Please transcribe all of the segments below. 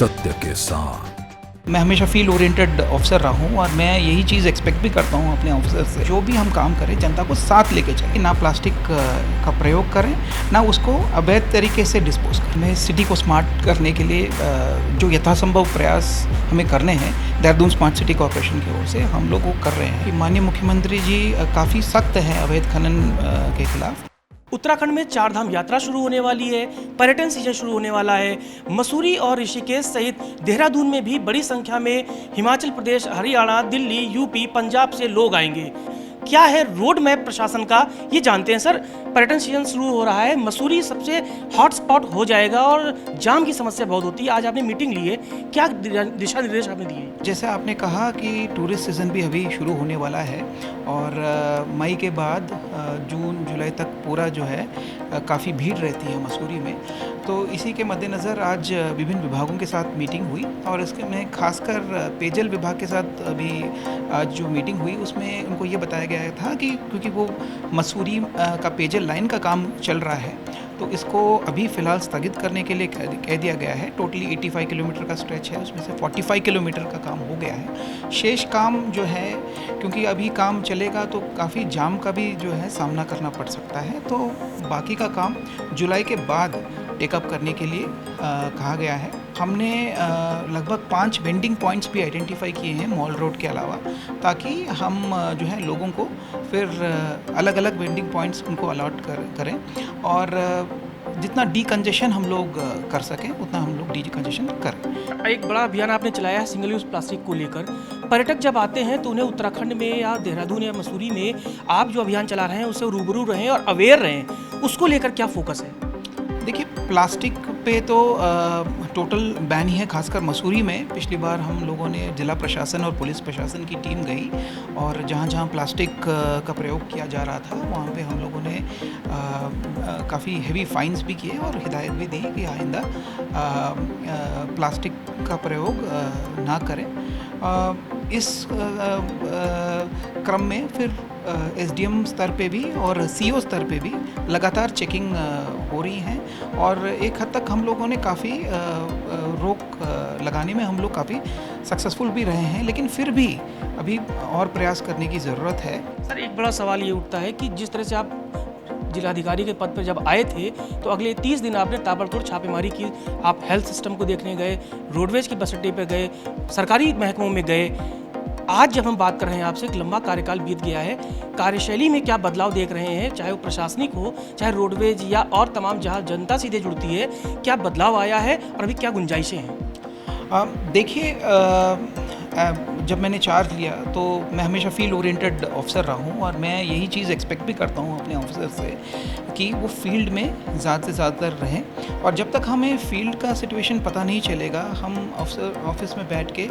सत्य के साथ। मैं हमेशा फील्ड ओरिएंटेड ऑफिसर रहा हूँ और मैं यही चीज़ एक्सपेक्ट भी करता हूँ अपने ऑफिसर से। जो भी हम काम करें जनता को साथ लेके चलें, ना प्लास्टिक का प्रयोग करें, ना उसको अवैध तरीके से डिस्पोज करें। हमें सिटी को स्मार्ट करने के लिए जो यथासंभव प्रयास हमें करने हैं देहरादून स्मार्ट सिटी कॉर्पोरेशन की ओर से हम लोग वो कर रहे हैं। माननीय मुख्यमंत्री जी काफ़ी सख्त हैं अवैध खनन के खिलाफ। उत्तराखंड में चारधाम यात्रा शुरू होने वाली है, पर्यटन सीजन शुरू होने वाला है। मसूरी और ऋषिकेश सहित देहरादून में भी बड़ी संख्या में हिमाचल प्रदेश, हरियाणा, दिल्ली, यूपी, पंजाब से लोग आएंगे। क्या है रोड मैप प्रशासन का, ये जानते हैं सर। पर्यटन सीजन शुरू हो रहा है, मसूरी सबसे हॉट स्पॉट हो जाएगा और जाम की समस्या बहुत होती है। आज आपने मीटिंग ली है, क्या दिशा निर्देश आपने दिए? जैसे आपने कहा कि टूरिस्ट सीज़न भी अभी शुरू होने वाला है और मई के बाद जून जुलाई तक पूरा जो है काफ़ी भीड़ रहती है मसूरी में। तो इसी के मद्देनज़र आज विभिन्न विभागों के साथ मीटिंग हुई और इसके में खासकर पेयजल विभाग के साथ अभी आज जो मीटिंग हुई उसमें उनको ये बताया गया था कि क्योंकि वो मसूरी का पेयजल लाइन का काम चल रहा है तो इसको अभी फ़िलहाल स्थगित करने के लिए कह दिया गया है। टोटली 85 किलोमीटर का स्ट्रेच है, उसमें से 45 किलोमीटर का काम हो गया है। शेष काम जो है क्योंकि अभी काम चलेगा तो काफ़ी जाम का भी जो है सामना करना पड़ सकता है, तो बाकी का काम जुलाई के बाद टेकअप करने के लिए कहा गया है। हमने लगभग 5 वेंडिंग पॉइंट्स भी आइडेंटिफाई किए हैं मॉल रोड के अलावा, ताकि हम जो है लोगों को फिर अलग अलग वेंडिंग पॉइंट्स उनको अलॉट करें और जितना डीकंजेशन हम लोग कर सकें उतना हम लोग डीकंजेशन करें। एक बड़ा अभियान आपने चलाया है सिंगल यूज़ प्लास्टिक को लेकर। पर्यटक जब आते हैं तो उन्हें उत्तराखंड में या देहरादून या मसूरी में आप जो अभियान चला रहे हैं उससे रूबरू रहें और अवेयर रहें, उसको लेकर क्या फोकस है? देखिए, प्लास्टिक पे तो टोटल बैन ही है, खासकर मसूरी में। पिछली बार हम लोगों ने जिला प्रशासन और पुलिस प्रशासन की टीम गई और जहाँ जहाँ प्लास्टिक का प्रयोग किया जा रहा था वहाँ पे हम लोगों ने काफ़ी हेवी फाइन्स भी किए और हिदायत भी दी कि आइंदा प्लास्टिक का प्रयोग ना करें। इस क्रम में फिर एसडीएम स्तर पे भी और सीओ स्तर पे भी लगातार चेकिंग हो रही है और एक हद तक हम लोगों ने काफ़ी रोक लगाने में हम लोग काफ़ी सक्सेसफुल भी रहे हैं, लेकिन फिर भी अभी और प्रयास करने की ज़रूरत है। सर, एक बड़ा सवाल ये उठता है कि जिस तरह से आप जिलाधिकारी के पद पर जब आए थे तो अगले 30 दिन आपने ताबड़तोड़ छापेमारी की। आप हेल्थ सिस्टम को देखने गए, रोडवेज के बस अड्डे पर गए, सरकारी महकमों में गए। आज जब हम बात कर रहे हैं आपसे, एक लंबा कार्यकाल बीत गया है, कार्यशैली में क्या बदलाव देख रहे हैं, चाहे वो प्रशासनिक हो, चाहे रोडवेज या और तमाम जहाँ जनता सीधे जुड़ती है, क्या बदलाव आया है और अभी क्या गुंजाइशें हैं? देखिए, जब मैंने चार्ज लिया तो मैं हमेशा फील्ड ओरिएंटेड ऑफिसर रहा हूँ और मैं यही चीज़ एक्सपेक्ट भी करता हूँ अपने ऑफिसर से कि वो फील्ड में ज़्यादा से ज़्यादा रहें। और जब तक हमें फील्ड का सिचुएशन पता नहीं चलेगा हम ऑफिस में बैठ के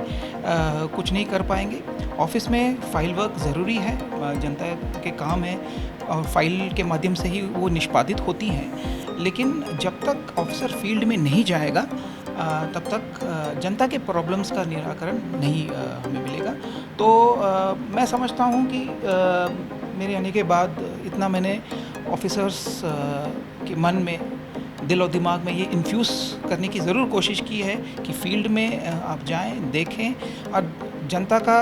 कुछ नहीं कर पाएंगे। ऑफिस में फाइल वर्क ज़रूरी है, जनता के काम है और फाइल के माध्यम से ही वो निष्पादित होती हैं, लेकिन जब तक ऑफिसर फील्ड में नहीं जाएगा तब तक जनता के प्रॉब्लम्स का निराकरण नहीं हमें मिलेगा। तो मैं समझता हूँ कि मेरे आने के बाद इतना मैंने ऑफिसर्स के मन में, दिल और दिमाग में ये इन्फ्यूज़ करने की ज़रूर कोशिश की है कि फील्ड में आप जाएं, देखें और जनता का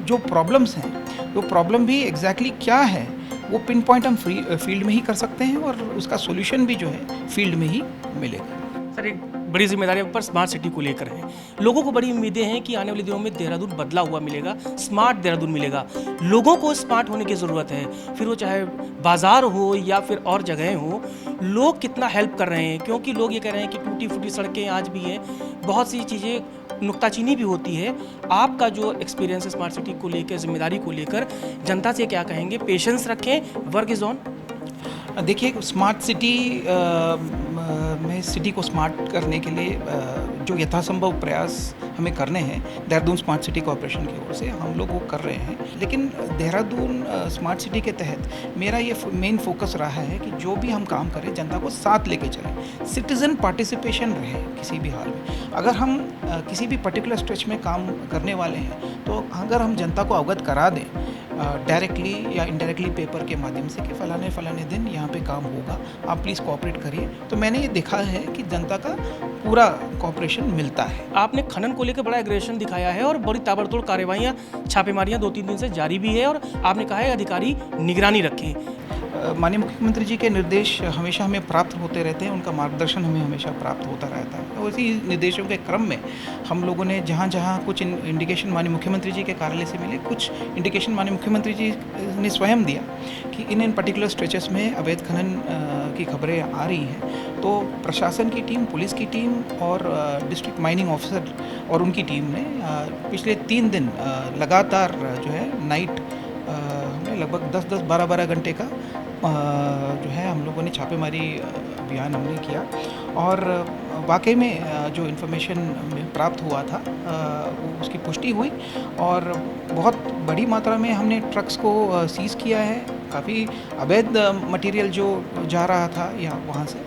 जो प्रॉब्लम्स हैं वो प्रॉब्लम भी एग्जैक्टली क्या है वो पिन पॉइंट हम फील्ड में ही कर सकते हैं और उसका सोल्यूशन भी जो है फील्ड में ही मिलेगा। सर, एक बड़ी जिम्मेदारी ऊपर स्मार्ट सिटी को लेकर है। लोगों को बड़ी उम्मीदें हैं कि आने वाले दिनों में देहरादून बदला हुआ मिलेगा, स्मार्ट देहरादून मिलेगा। लोगों को स्मार्ट होने की ज़रूरत है, फिर वो चाहे बाजार हो या फिर और जगहें हो। लोग कितना हेल्प कर रहे हैं, क्योंकि लोग ये कह रहे हैं कि टूटी फूटी सड़कें आज भी हैं, बहुत सी चीज़ें नुक्ताचीनी भी होती है। आपका जो एक्सपीरियंस है स्मार्ट सिटी को लेकर, जिम्मेदारी को लेकर, जनता से क्या कहेंगे? पेशेंस रखें, वर्क इज़ ऑन। देखिए, स्मार्ट सिटी में सिटी को स्मार्ट करने के लिए जो यथासंभव प्रयास हमें करने हैं देहरादून स्मार्ट सिटी कॉर्पोरेशन की ओर से हम लोग वो कर रहे हैं। लेकिन देहरादून स्मार्ट सिटी के तहत मेरा ये मेन फोकस रहा है कि जो भी हम काम करें जनता को साथ लेके चलें, सिटीज़न पार्टिसिपेशन रहे किसी भी हाल में। अगर हम किसी भी पर्टिकुलर स्ट्रेच में काम करने वाले हैं तो अगर हम जनता को अवगत करा दें डायरेक्टली या इनडायरेक्टली पेपर के माध्यम से कि फ़लाने फ़लाने दिन यहाँ पे काम होगा, आप प्लीज़ कोऑपरेट करिए। तो मैंने ये देखा है कि जनता का पूरा कोऑपरेशन मिलता है। आपने खनन को लेकर बड़ा एग्रेशन दिखाया है और बड़ी ताबड़तोड़ कार्रवाइयाँ, छापेमारियाँ 2-3 दिन से जारी भी है और आपने कहा है अधिकारी निगरानी रखें। माननीय मुख्यमंत्री जी के निर्देश हमेशा हमें प्राप्त होते रहते हैं, उनका मार्गदर्शन हमें हमेशा प्राप्त होता रहता है। और इसी निर्देशों के क्रम में हम लोगों ने जहाँ जहाँ कुछ इंडिकेशन माननीय मुख्यमंत्री जी के कार्यालय से मिले, कुछ इंडिकेशन माननीय मुख्यमंत्री जी ने स्वयं दिया कि इन पर्टिकुलर स्ट्रेचेस में अवैध खनन की खबरें आ रही हैं, तो प्रशासन की टीम, पुलिस की टीम और डिस्ट्रिक्ट माइनिंग ऑफिसर और उनकी टीम ने पिछले 3 दिन लगातार जो है नाइट हमने लगभग 10-10, 12-12 घंटे का जो है हम लोगों ने छापेमारी अभियान हमने किया और वाकई में जो इन्फॉर्मेशन हमें प्राप्त हुआ था उसकी पुष्टि हुई और बहुत बड़ी मात्रा में हमने ट्रक्स को सीज़ किया है। काफ़ी अवैध मटेरियल जो जा रहा था या वहाँ से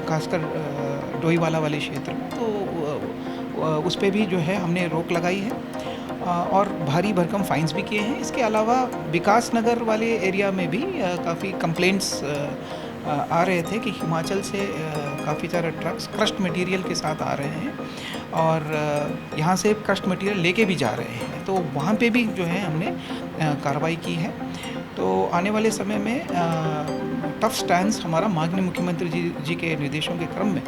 खासकर डोईवाला वाले क्षेत्र में, तो उस पर भी जो है हमने रोक लगाई है और भारी भरकम फाइन्स भी किए हैं। इसके अलावा विकास नगर वाले एरिया में भी काफ़ी कंप्लेंट्स आ रहे थे कि हिमाचल से काफ़ी सारे ट्रक्स क्रश्ड मटेरियल के साथ आ रहे हैं और यहाँ से क्रश्ड मटेरियल लेके भी जा रहे हैं, तो वहाँ पे भी जो है हमने कार्रवाई की है। तो आने वाले समय में टफ स्टैंड हमारा माननीय मुख्यमंत्री जी के निर्देशों के क्रम में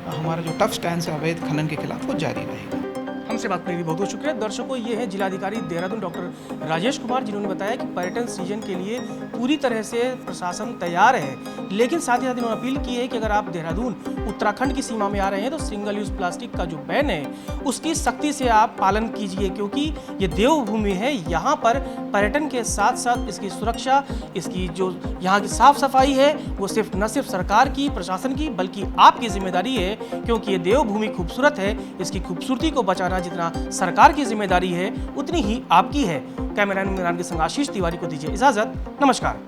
हमारा जो टफ स्टैंड है अवैध खनन के खिलाफ वो जारी रहेगा। हमसे बात करने के लिए बहुत बहुत शुक्रिया। दर्शकों, ये है जिलाधिकारी देहरादून डॉक्टर राजेश कुमार, जिन्होंने बताया कि पर्यटन सीजन के लिए पूरी तरह से प्रशासन तैयार है, लेकिन साथ ही साथ इन्होंने अपील की है कि अगर आप देहरादून उत्तराखंड की सीमा में आ रहे हैं तो सिंगल यूज प्लास्टिक का जो बैन है उसकी सख्ती से आप पालन कीजिए, क्योंकि ये देवभूमि है। यहाँ पर पर्यटन के साथ साथ इसकी सुरक्षा, इसकी जो यहाँ की साफ सफाई है वो न सिर्फ सरकार की, प्रशासन की, बल्कि आपकी जिम्मेदारी है, क्योंकि ये देवभूमि खूबसूरत है। इसकी खूबसूरती को बचाना जितना सरकार की जिम्मेदारी है उतनी ही आपकी है। कैमरामैन के संग आशीष तिवारी को दीजिए इजाजत। नमस्कार।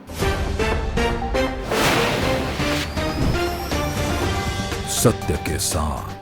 सत्य के साथ